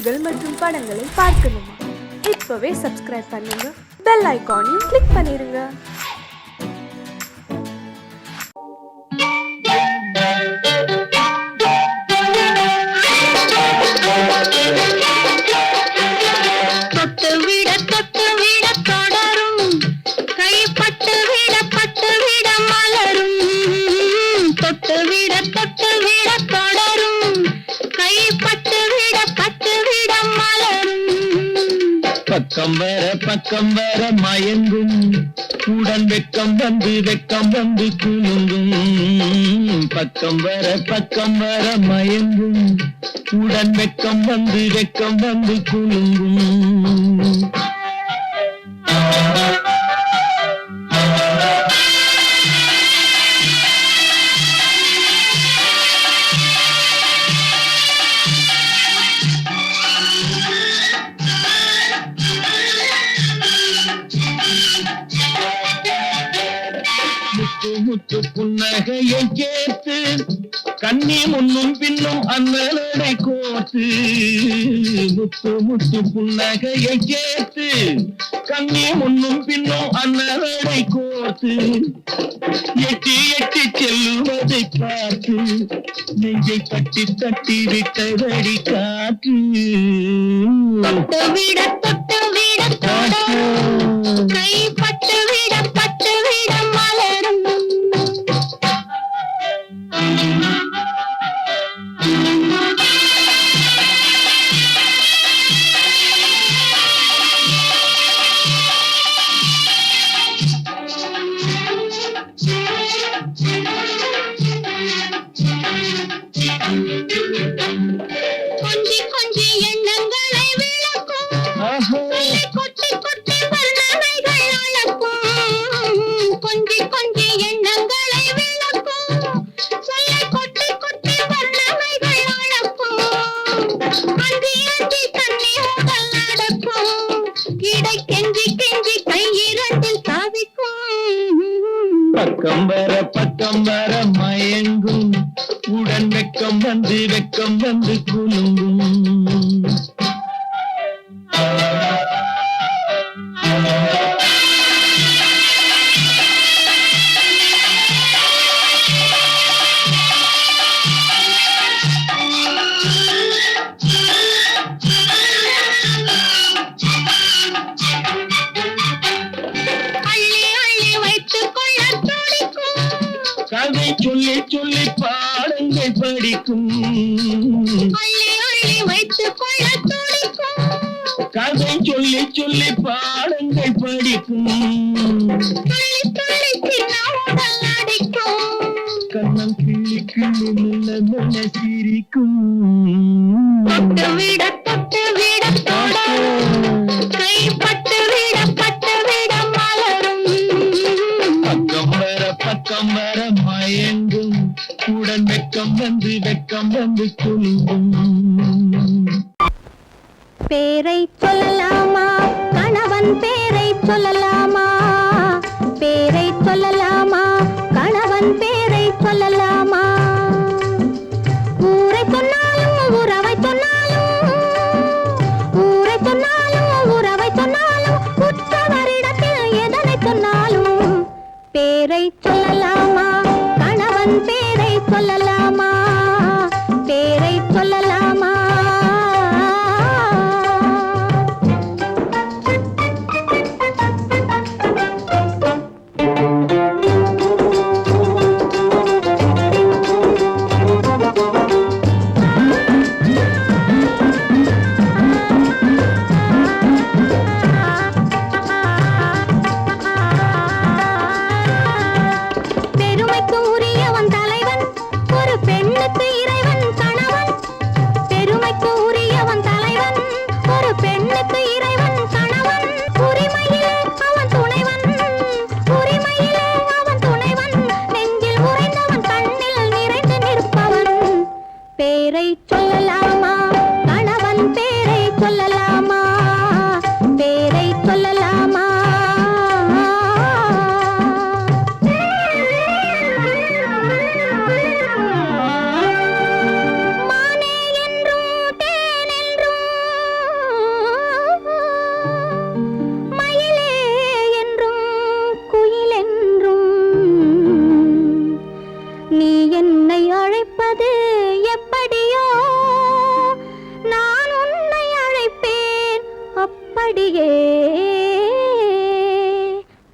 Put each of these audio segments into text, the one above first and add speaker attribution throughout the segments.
Speaker 1: பாடல்கள் மற்றும் படங்களை பார்க்கணுமா? இப்பவே சப்ஸ்கிரைப் பண்ணுங்க, பெல் ஐகானையும் கிளிக் பண்ணிருங்க.
Speaker 2: பக்கம் வர மயங்கும் உடன் வெக்கம் வந்து குலுங்கும். பக்கம் வர மயங்கும் உடன் வெக்கம் வந்து குலுங்கும். முத்து புன்னகையை கேட்டு கண்ணி முன்னும் பின்னும் அண்ணனை கோத்து. முத்து புன்னகையை கேட்டு கண்ணி முன்னும் பின்னும் அண்ணனை கோத்து. எட்டி செல்லுவதை பார்த்து நெஞ்சை தட்டி விட்டதடி காற்று. தொட்டு விட கைப்பட்டு விட மலரும். கொஞ்சி எண்ணங்களை விளக்கும், கொட்டி வர்ணனைகள் அளக்கும். கொஞ்சி எண்ணங்களை விளக்கும், சொல்லை கொட்டி வர்ணனைகள் அளக்கும். அஞ்சி தண்ணி உடல் நடக்கும், இடை கெஞ்சி கையிரண்டில் தாவிக்கும். பக்கம் வர மயங்கும் உடன் வெக்கம் வந்து குலுங்கும். கதை சொல்லி பாடங்கள் படிக்கும். கதை சொல்லி பாடங்கள் படிக்கும். கண்ணம் கிள்ளி மெல்ல சிரிக்கும். தொட்டு விட கைப்பட்டு விட மலரும். பக்கம் வர மயங்கும் உடன் வெக்கம் வந்து குலுங்கும்.
Speaker 3: பேரை சொல்லலாமா, கணவன் பேரை சொல்லலாமா? பேரை சொல்லலாமா, கணவன் பேரை சொல்லலாமா? ஊரை சொன்னாலும் உறவை சொன்னாலும், ஊரை சொன்னாலும் உறவை சொன்னாலும், உற்றவரிடத்தில் எதனை சொன்னாலும் பேரை சொல்லலாமா, கணவன் பேரை சொல்லலாமா? பேரை சொல்லலாமா? கிளியே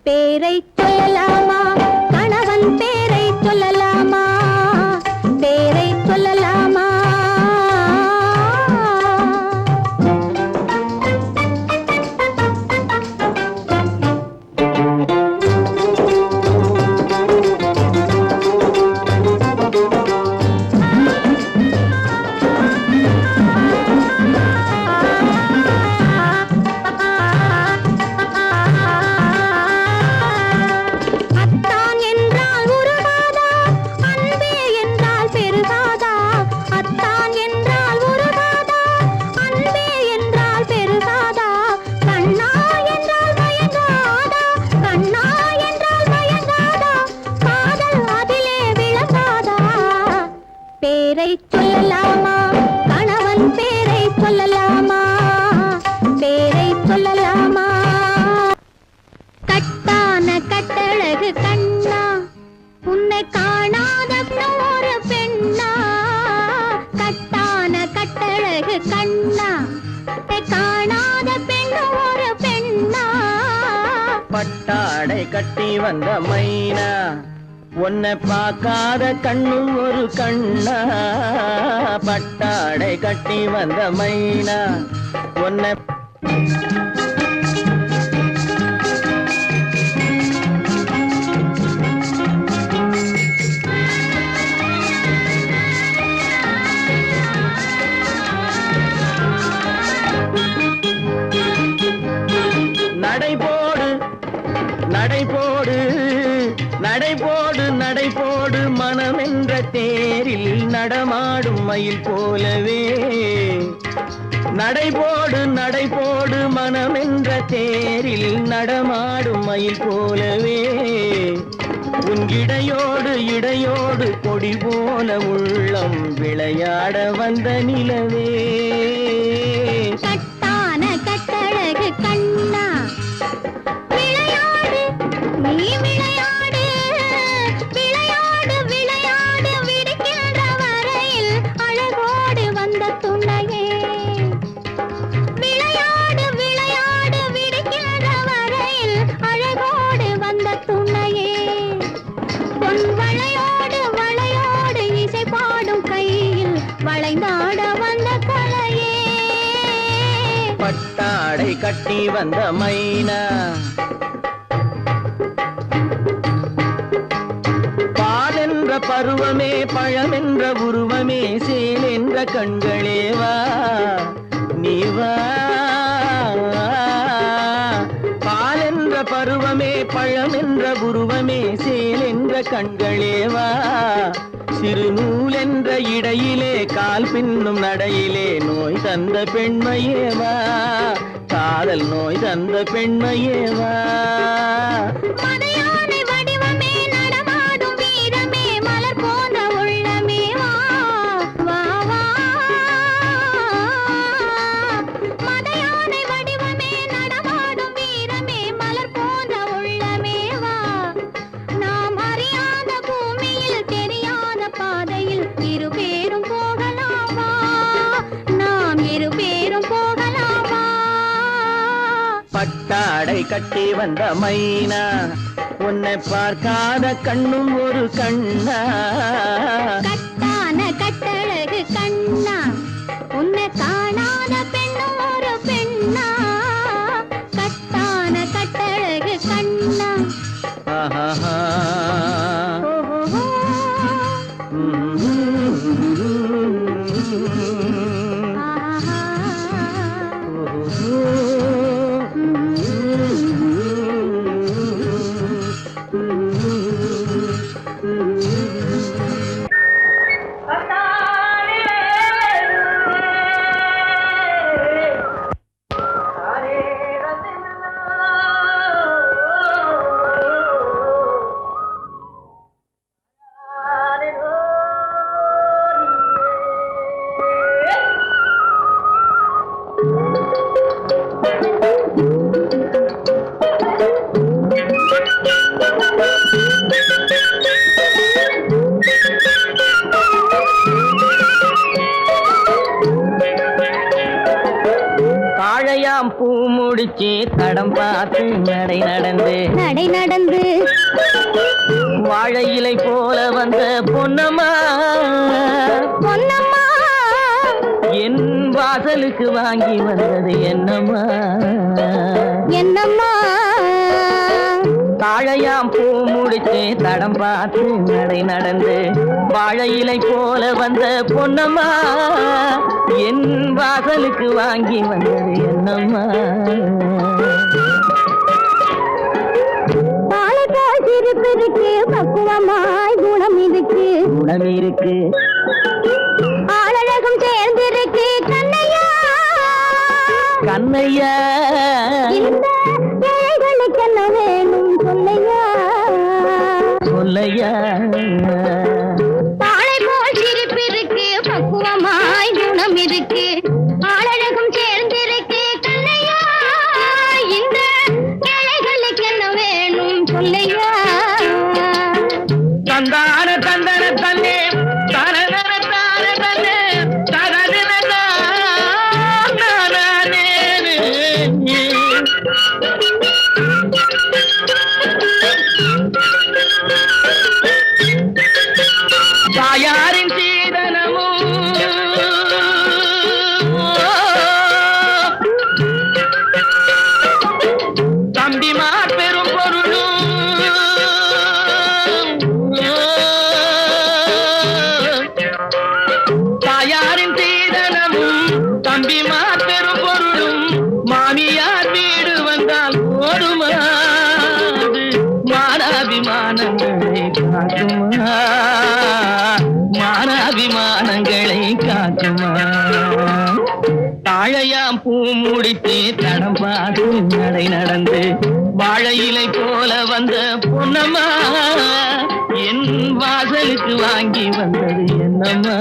Speaker 3: பேரை சொல்லலாமா கணவன் பேரை சொல்லலாமா பேரை சொல்லலாமா அத்தான் என்றால் உருகாதா அன்பே என்றால் பெருகாதா அத்தான் என்றால் உருகாதா அன்பே என்றால் பெருகாதா கண்ணா என்றால் மயங்காதா கண்ணா என்றால் மயங்காதா காதல் அதிலே விளங்காதா பேரை சொல்லலாமா கணவன் பேரை சொல்லலாமா பேரை சொல்லலாமா கட்டான கட்டழகு கண்ணா உன்னை காணாத ஒரு பெண்ணா கட்டான கட்டழகு கண்ணா உன்னை காணாத பெண் ஒரு பெண்ணா
Speaker 4: பட்டாடை கட்டி வந்த மைனா உன்னை பார்க்காத கண்ணும் ஒரு கண்ணா பட்டாடை கட்டி வந்த மைனா உன்னை நடைபோடு நடைபோடு நடைபோடு நடைபோடு மனமென்ற தேரில் நடமாடும் மயில் போலவே நடைபோடு நடைபோடு மனமென்ற தேரில் நடமாடும் மயில் போலவே உன் இடையோடு இடையோடு கொடி போல உள்ளம் விளையாட வந்த நிலவே
Speaker 3: கட்டான கட்டழகு கண்ணா விளையாடு நீ விளையாடு விளையாடு விளையாடு விடுக்கின்ற வரையில் அழகோடு வந்த துணையே விளையாடு விளையாடு விடுக்கின்ற வரையில் அழகோடு வந்த துணையே பொன் வளையோடு வளையோடு இசை பாடும் கையில் வளைந்தாட வந்த கலையே
Speaker 4: பட்டாடை கட்டி வந்த மைனா பால் என்ற பருவமே பழமென்ற உருவமே சேல் என்ற கண்களே வா நீ வா பால் என்ற பருவமே பழமென்ற உருவமே சேல் என்ற கண்களே வா சிறு நூல் என்ற இடையிலே கால் பின்னும் நடையிலே நோய் தந்த பெண்மையேவா காதல் நோய் தந்த பெண்மையேவா
Speaker 3: மதையானை வடிவமே நடமாடும் வீரமே மலர் போன்ற உள்ளமே வா வா வா மதையானை வடிவமே நடமாடும் வீரமே மலர் போன்ற உள்ளமே வா நாம் அறியாத பூமியில் தெரியாத பாதையில் இரு பேரும் போகலாமா நாம் இரு பேரும் போகலாமா
Speaker 4: பட்டாடை கட்டி வந்த மைனா உன்னை பார்க்காத கண்ணும் ஒரு கண்ணா
Speaker 3: கட்டான கட்டழகு கண்ணா உன்னை காணாத பெண்ணும் ஒரு பெண்ணா கட்டான கட்டழகு கண்ணா
Speaker 4: ஆஹா
Speaker 3: ஓஹோ ஆஹா
Speaker 4: தாழையாம் பூ முடிச்சு தடம் பார்த்து நடை நடந்து வாழை இலை போல வந்த பொன்னம்மா என் வாசலுக்கு வாங்கி வந்தது என்னம்மா தாழையாம் பூ முடிச்சு தடம் பார்த்து நடை நடந்து வாழை இலை போல வந்த பொன்னம்மா என் வாசலுக்கு வாங்கி வந்தது என்னம்மா
Speaker 3: இருக்கு பக்குவமாய் குணம் இருக்கு ஆளழகும் சேர்ந்திருக்கு கண்ணையா இந்த ஏழைகளுக்கு என்ன வேணும் சொல்லையா தாளை போல் சிரிப்பு இருக்கு பக்குவமாய் குணம் இருக்கு ஆளழகும் சேர்ந்திருக்கு கண்ணையா இந்த ஏழைகளுக்கு என்ன வேணும் சொல்லையா
Speaker 4: தந்தான தந்தன தன்னே தரதன தார தன்னே தரதன தானே தாயாரின் சீதனமும் தம்பிமார் பெரும் பொருளும் தாயாரின் சீதனமும் தம்பிமார் பெரும் பொருளும் மாமியார் வீடு வந்தால் ஓடுமா மானாபிமானங்களை காக்குமா மானாபிமானங்களை காக்குமா தாழையாம் பூ முடித்து தடம் பார்த்து நடை நடந்து வாழை இலை போல வந்த பொன்னம்மா என் வாசலுக்கு வாங்கி வந்தது என்னம்மா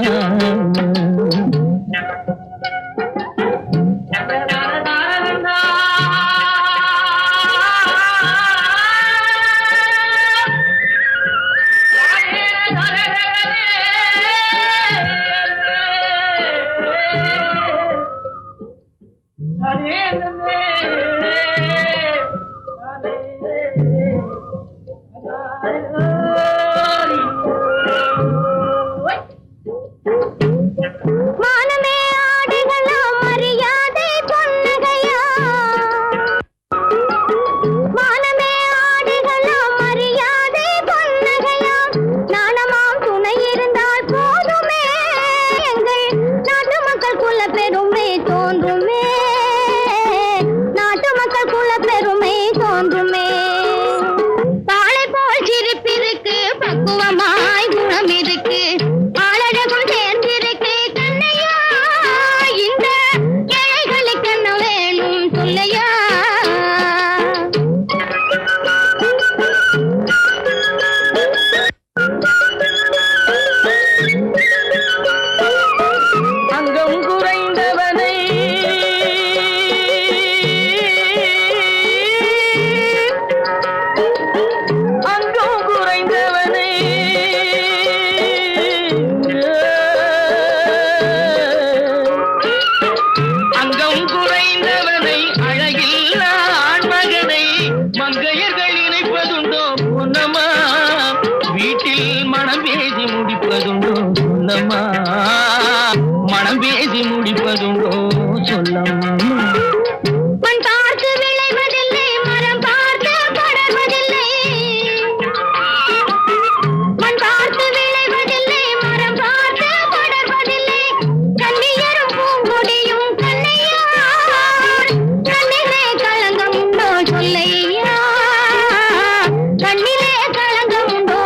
Speaker 4: மனம் பேசி முடிப்பதுண்டோ சொல்லம்மா
Speaker 3: மண் பார்த்து விளைவதில்லை மரம் பார்த்து படர்வதில்லை மண் பார்த்து விளைவதில்லை மரம் பார்த்து படர்வதில்லை கண்ணியரும் பூங்கொடியும் கண்ணையா கண்ணிலே களங்கம் உண்டோ சொல்லையா கண்ணிலே களங்கம் உண்டோ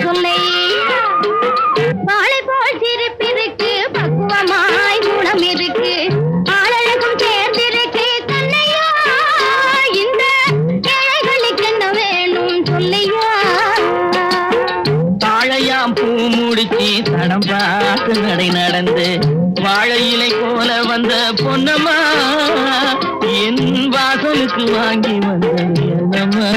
Speaker 3: சொல்லையா வாழை போல் சிரிப்பிருக்கு பக்குவமாய் குணம் இருக்கு ஆளழகும் சேர்ந்திருக்கு கண்ணையா இந்த ஏழைகளுக்கு என்ன வேணும் சொல்லையா
Speaker 4: தாழையாம் பூ முடிச்சு தடம் பார்த்து நடை நடந்து வாழை இலை போல வந்த பொன்னம்மா என் வாசலுக்கு வாங்கி வந்தது என்னம்மா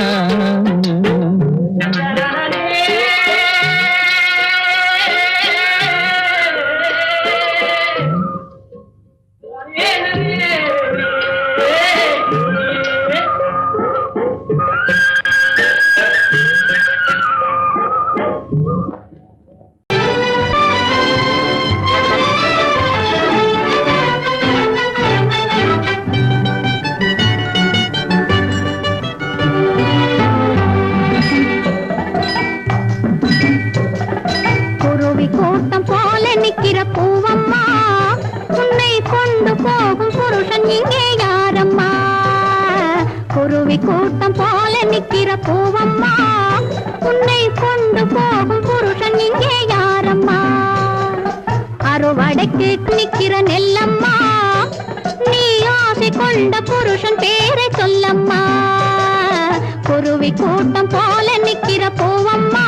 Speaker 3: புருஷன் இங்கே யாரம்மா குருவி கூட்டம் போல நிக்கிற பூவம்மா உன்னை கொண்டு போகும் புருஷன் இங்கே யாரம்மா அறுவடைக்கு நிக்கிற நெல்லம்மா நீ ஆசை கொண்ட புருஷன் பேரை சொல்லம்மா குருவி கூட்டம் போல நிக்கிற பூவம்மா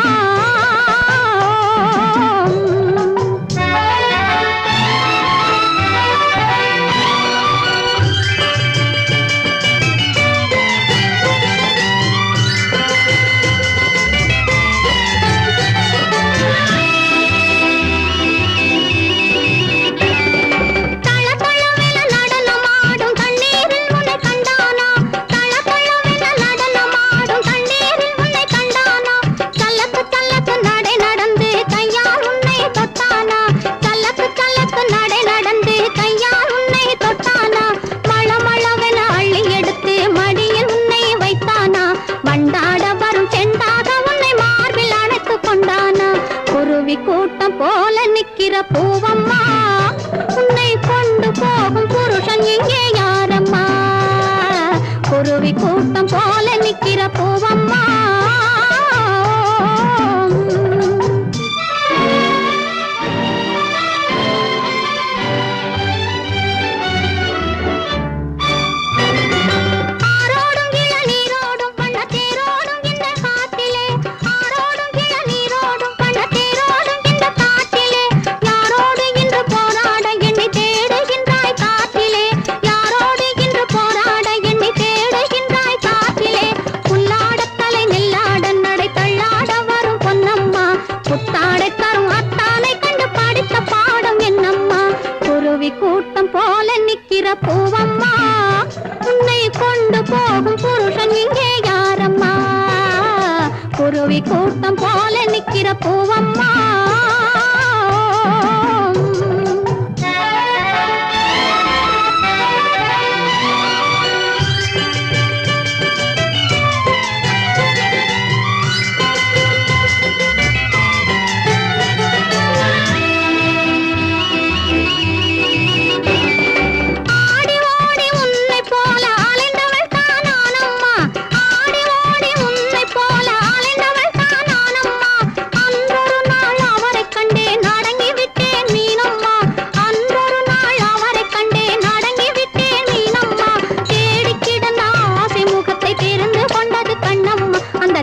Speaker 3: கூட்டம் போல நிக்கிற பூவம்மா உன்னை கொண்டு போகும் புருஷன் இங்கே யாரம்மா குருவி கூட்டம் போல நிக்கிற பூவம்மா கூட்டம் போல நிக்கிற பூவம்மா உன்னை கொண்டு போகும் புருஷன் இங்கே யாரம்மா குருவி கூட்டம் போல நிக்கிற பூவம்மா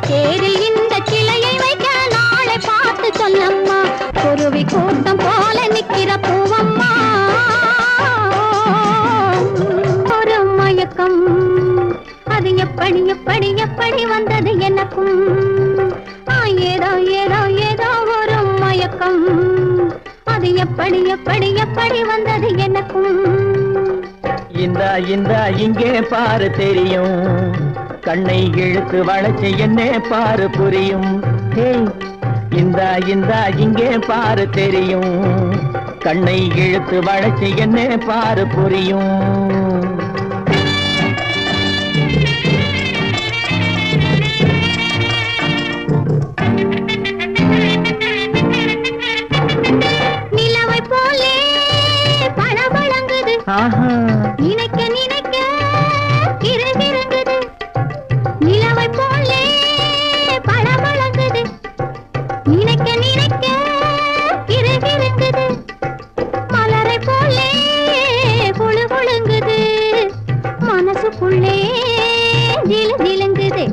Speaker 3: தேரில் இந்த கிளையை வைக்க நாளை பார்த்து சொல்லம்மா குருவி கூட்டம் போல நிக்கிற பூவம்மா ஒரு மயக்கம் அது எப்படி எப்படி எப்படி வந்தது எனக்கும் ஏதோ ஏதோ ஏதோ ஒரு மயக்கம் அது எப்படி எப்படி எப்படி வந்தது எனக்கும்
Speaker 4: இந்த இங்கே பாரு தெரியும் கண்ணை இழுத்து வளைச்சு என்னே பாரு புரியும் இந்த இங்கே பாரு தெரியும் கண்ணை இழுத்து வளைச்சு என்னே பாரு புரியும்
Speaker 3: நிலவை போலே பழபழங்குது நினைக்க நினைக்க கிறுகிறுங்குது நிலவை போலே பழபழங்குது நினைக்க நினைக்க கிறுகிறுங்குது மலரை போலே குழு குழுங்குது மனசுக்குள்ளே ஜிலு ஜிலுங்குது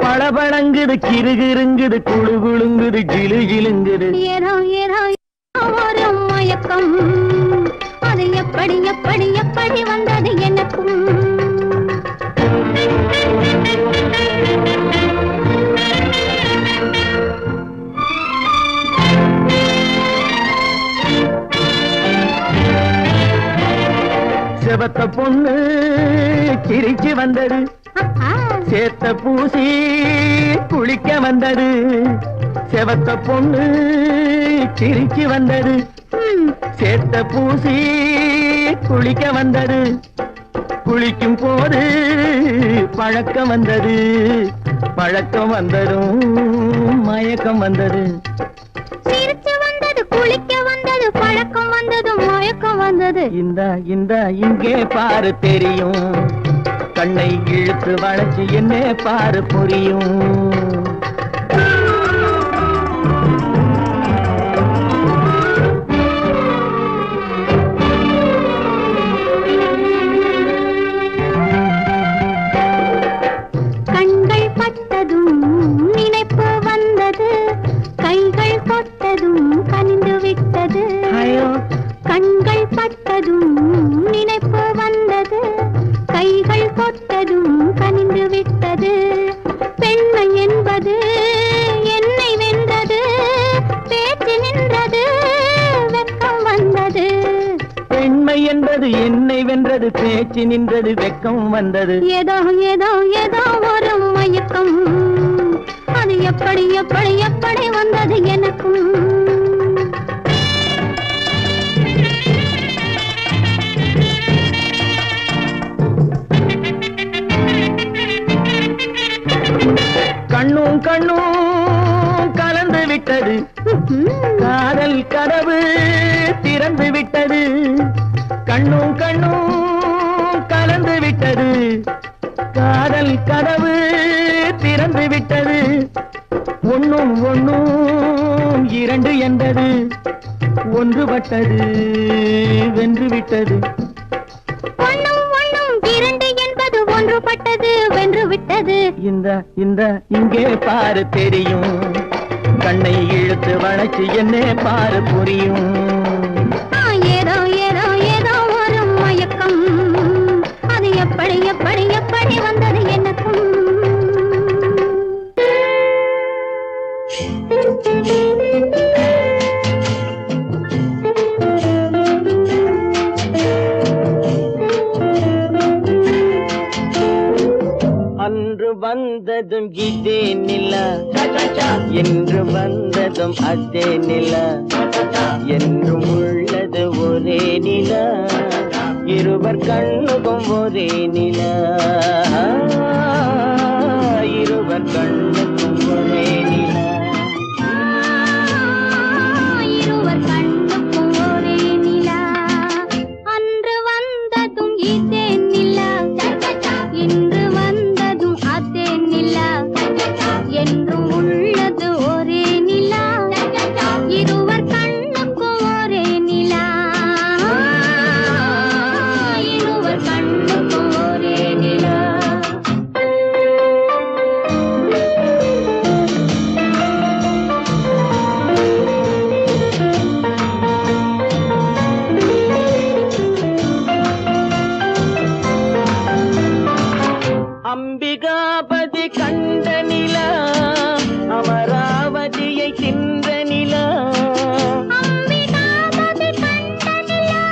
Speaker 4: பழபழங்குது கிறுகிறுங்குது குழு குழுங்குது ஜிலு ஜிலுங்குது
Speaker 3: ஏனோ ஏனோ ஒரு மயக்கம் அது எப்படி எப்படி எப்படி வந்தது எனக்கும்
Speaker 4: செவத்த பொண்ணு சிரிச்சு வந்தது சேத்த பூசி குளிக்க வந்தது செவத்த பொண்ணு சிரிச்சு வந்தது சேத்த பூசி குளிக்க வந்தது குளிக்கும் போது பழக்கம் வந்தது பழக்கம் வந்ததும் மயக்கம் வந்தது
Speaker 3: சிரிச்சு வந்தது குளிக்க வந்தது பழக்கம் வந்ததும் மயக்கம் வந்தது.
Speaker 4: இந்த இங்கே பாரு தெரியும், கண்ணை இழுத்து வளைச்சு என்ன பாரு புரியும்.
Speaker 3: கண்கள் பட்டதும் நினைப்பு வந்தது, கைகள் தொட்டதும் கனிந்து விட்டது. கண்கள் பட்டதும் நினைப்பு வந்தது, கைகள் தொட்டதும் கனிந்து விட்டது. பெண்மை என்பது என்னை வென்றது, பேச்சு நின்றது, வெட்கம் வந்தது.
Speaker 4: பெண்மை என்பது என்னை வென்றது, பேச்சு நின்றது, வெட்கம் வந்தது.
Speaker 3: ஏதோ ஏதோ ஏதோ ஒரு மயக்கம், அது எப்படி எப்படி எப்படி வந்தது எனக்கும்.
Speaker 4: கண்ணும் கண்ணும் கலந்து விட்டது, காதல் கதவு திறந்து விட்டது. கண்ணும் கண்ணும் கலந்து விட்டது, காதல் கதவு திறந்து விட்டது. ஒண்ணும் ஒண்ணும் இரண்டு என்பது, ஒன்றுபட்டது வென்று விட்டது.
Speaker 3: ஒண்ணும் ஒண்ணும் இரண்டு என்பது ஒன்றுபட்டது வென்று விட்டது.
Speaker 4: இந்த இங்கே பாரு தெரியும், கண்ணை இழுத்து வளைச்சு என்ன பாரு புரியும்.
Speaker 3: ஏதோ ஏதோ ஏதோ ஒரு மயக்கம், அது எப்படி எப்படி எப்படி வந்தது எனக்கும்.
Speaker 4: அன்று வந்ததும் இதே நிலா, என்று வந்ததும் அதே நிலா, என்றும் உள்ளது ஒரே நிலா, இருவர் கண்ணுக்கும் ஒரே நிலா, இருவர் கண்ணுக்கும் ஒரே நிலா.
Speaker 3: இருவர் கண்ணுக்கும் ஒரே நிலா. அன்று வந்ததும் இதே நிலா, இன்று வந்ததும் அதே நிலா, என்றும் உள்ளது ஒரே நிலா, இருவர் கண்ணுக்கும் ஒரே நிலா, இருவர் கண்ணுக்கும் ஒரே நிலா.
Speaker 4: அம்பிகாபதி கண்ட நிலா, அமராவதியை தின்ற நிலா.
Speaker 3: அம்பிகாபதி கண்ட நிலா,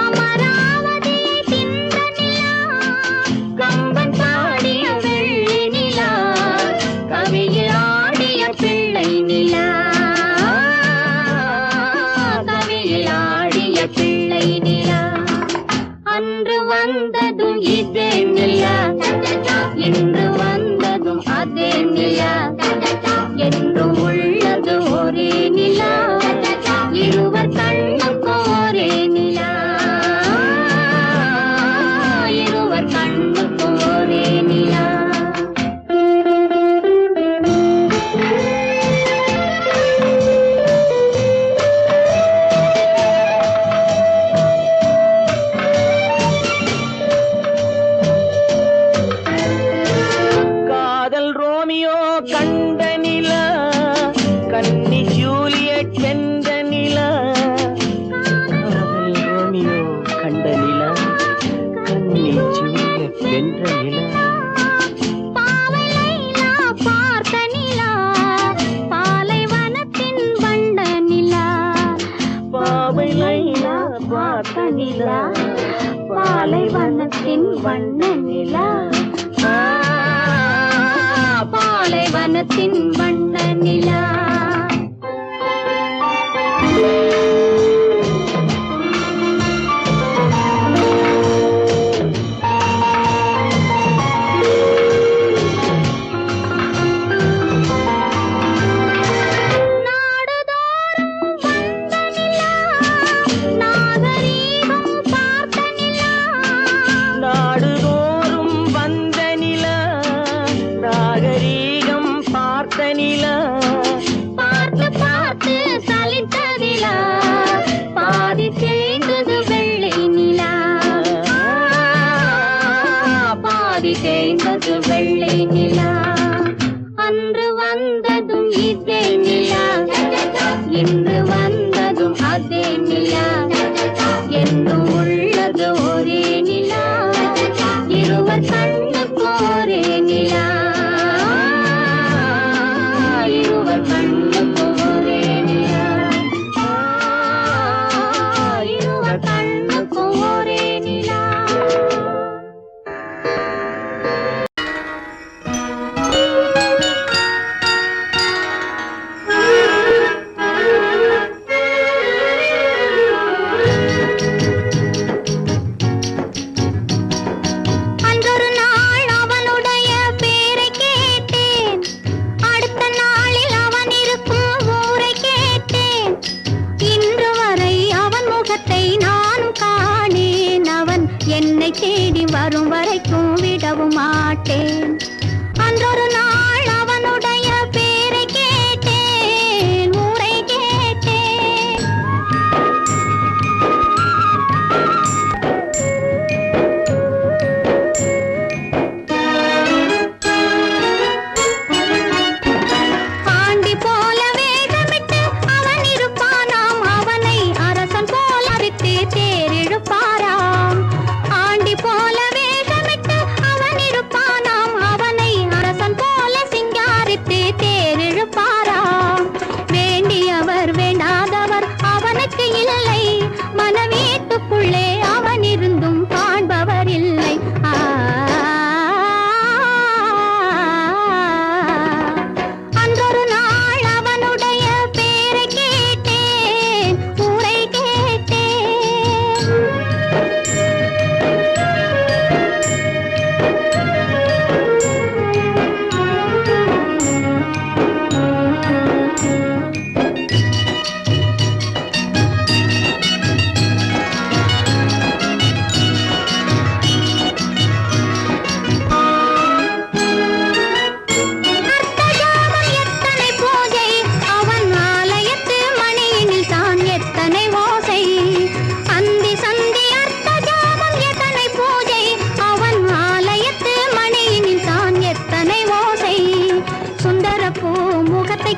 Speaker 3: அமராவதியை தின்ற நிலா, கம்பன் பாடிய வெள்ளி நிலா, கவியில் ஆடிய பிள்ளை நிலா, கவியில் ஆடிய பிள்ளை நிலா. அன்று வந்ததும் இதே நிலா, இன்று வந்ததும் அதே நிலா, என்றும் உள்ளது ஒரே நிலா, இருவர் கண்ணுக்கும் ஒரே நிலா, இருவர் கண்ணுக்கும் ஒரே நிலா.
Speaker 4: காதல் ரோமியோ கண்ட நிலா, கன்னி ஜூலியட் வென்ற நிலா. காதல் ரோமியோ கண்ட நிலா, கன்னி ஜூலியட் வென்ற நிலா.
Speaker 3: பாவை லைலா பார்த்த நிலா, பாலைவனத்தின் வண்ட நிலா,
Speaker 4: பாவை லைலா
Speaker 3: பார்த்த நிலா, பாலைவனத்தின் வண்ண நிலா, பாலைவனத்தின் வண்ண நிலா. நாடுதோறும் வந்த நிலா, பாதி தேய்ந்தது வெள்ளை நிலா. அன்று வந்ததும் இதே நிலா, இன்று வந்ததும் அதே நிலா, என்றும் உள்ளது ஒரே நிலா, இருவர் கண்ணுக்கு ஒரே நிலா, இருவர் கண்ணுக்கு ஒரே நிலா, இருவர் கண்ணுக்கு ஒரே நிலா. தேடி வரும் வரைக்கும் விடவும் மாட்டேன். அன்றொரு நாள் அவனுடைய பேரை கேட்டேன், ஊரை கேட்டேன். ஆண்டி போல வேகமிட்டு அவன் இருப்பானாம், அவனை அரசன் போல அரித்து தேரிழுப்பாராம். போல வேகமிட்டு அவன் இருப்பானாம், அவனை அரசன் போல சிங்காரித்து தேரிழுப்பாராம். வேண்டியவர் வேண்டாதவர் அவனுக்கு இல்லை, மனவீட்டுக்குள்ளே அவன் இருந்தும் காண்பவர் இல்லை. அன்றொரு நாள் அவனுடைய பேரை கேட்டேன், ஊரை கேட்டேன்.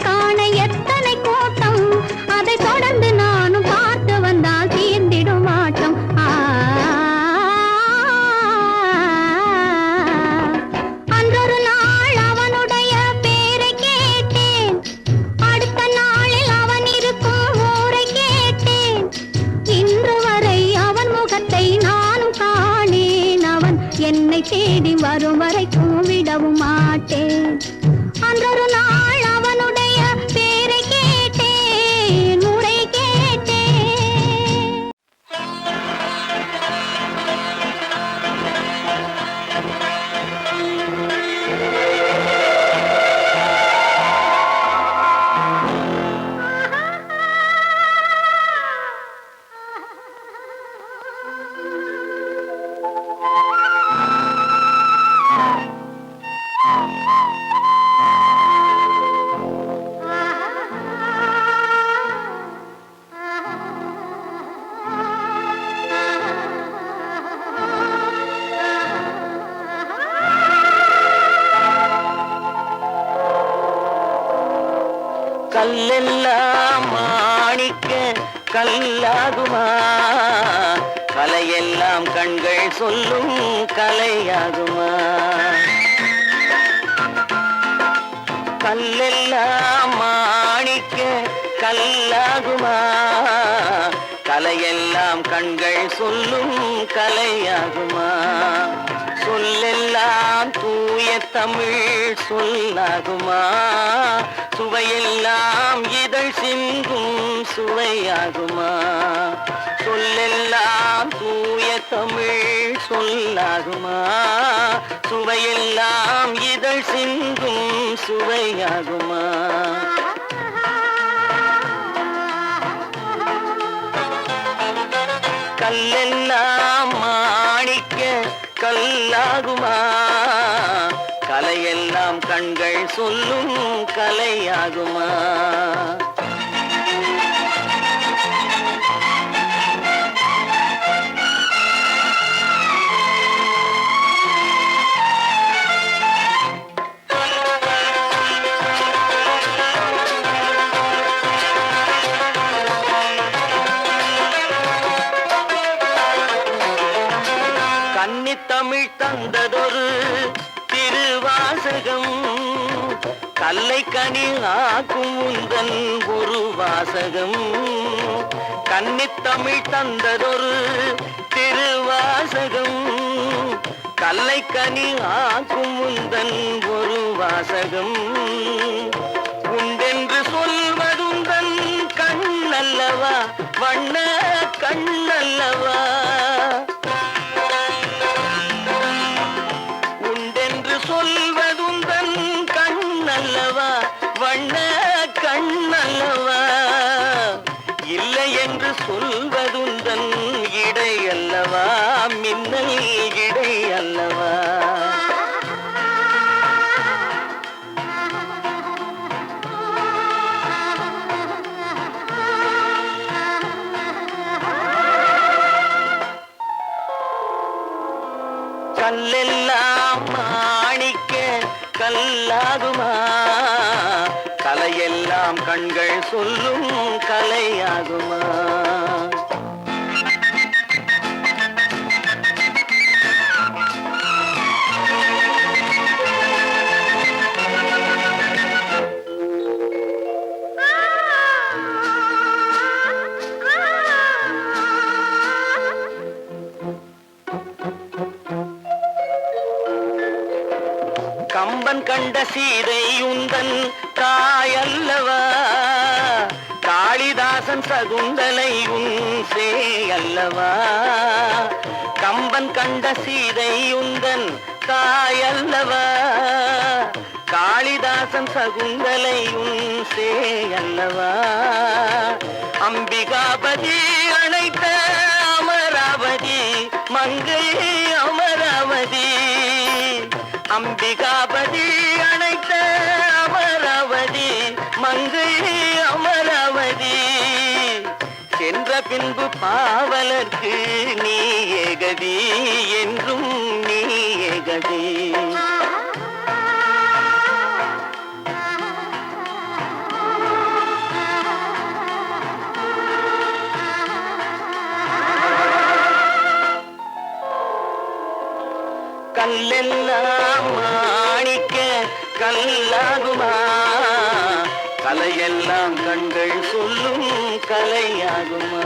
Speaker 3: காண எத்தனை கூட்டம், அதை தொடர்ந்து நானும் பார்த்து வந்தால் தீர்ந்திடும் ஆட்டம். அன்றொரு நாள் அவனுடைய பேரை கேட்டேன், அடுத்த நாளில் அவன் இருக்கும் ஊரை கேட்டேன். இன்று வரை அவன் முகத்தை நானும் காணேன், அவன் என்னை தேடி வரும் வரைக்கும் விடவும் மாட்டேன். அன்றொரு நாள் அவனுடைய பேரை கேட்டேன், ஊரை கேட்டேன்.
Speaker 4: கல்லெல்லாம் மாணிக்க கல்லாகுமா, கலையெல்லாம் கண்கள் சொல்லும் கலையாகுமா. கல்லெல்லாம் மாணிக்க கல்லாகுமா, கலையெல்லாம் கண்கள் சொல்லும் கலையாகுமா. சொல்லெல்லாம் தூய தமிழ் சொல்லாகுமா, சுவையெல்லாம் இதழ் சிந்தும் சுவையாகுமா. சொல்லெல்லாம் தூய தமிழ் சொல்லாகுமா, சுவையெல்லாம் இதழ் சிந்தும் சுவையாகுமா. கல்லெல்லாம் மாணிக்க கல்லாகுமா, கலையெல்லாம் கண்கள் சொல்லும் கலையாகுமா. கன்னித்தமிழ் தந்ததொரு திருவாசகம் கல்லை கனி ஆக்கும் உந்தன் ஒரு வாசகம் கன்னித்தமிழ் தந்ததொரு திருவாசகம் கல்லை கனி ஆக்கும் உந்தன் ஒரு வாசகம் உண்டென்று சொல்வதுந்தன் கண்ணல்லவா வண்ண கண்ணல்லவா உண்டென்று சொல்வதுந்தன் கண்ணல்லவா வண்ண கண்ணல்லவா இல்லை என்று சொல்வதுந்தன் இடை அல்லவா மின்னல் இடை அல்லவா கல்லெல்லாம் மாணிக்க கல்லாகுமா கலையெல்லாம் கண்கள் சொல்லும் கலையாகுமா கம்பன் கண்ட சீதை உந்தன் தாயல்லவா காளிதாசன் சகுந்தலை உன் சேயல்லவா கம்பன் கண்ட சீதை உந்தன் தாயல்லவா காளிதாசன் சகுந்தலை உன் சேயல்லவா அம்பிகாபதி அணைத்த அமராவதி மங்கை அமராவதி அம்பிகாபதி அணைத்த அமராவதி மங்கை அமராவதி சென்ற பின்பு பாவலர்க்கு நீ ஏகதி என்றும் நீ ஏகதி கல்லெல்லாம் மாணிக்க கல்லாகுமா கலையெல்லாம் கண்கள் சொல்லும் கலையாகுமா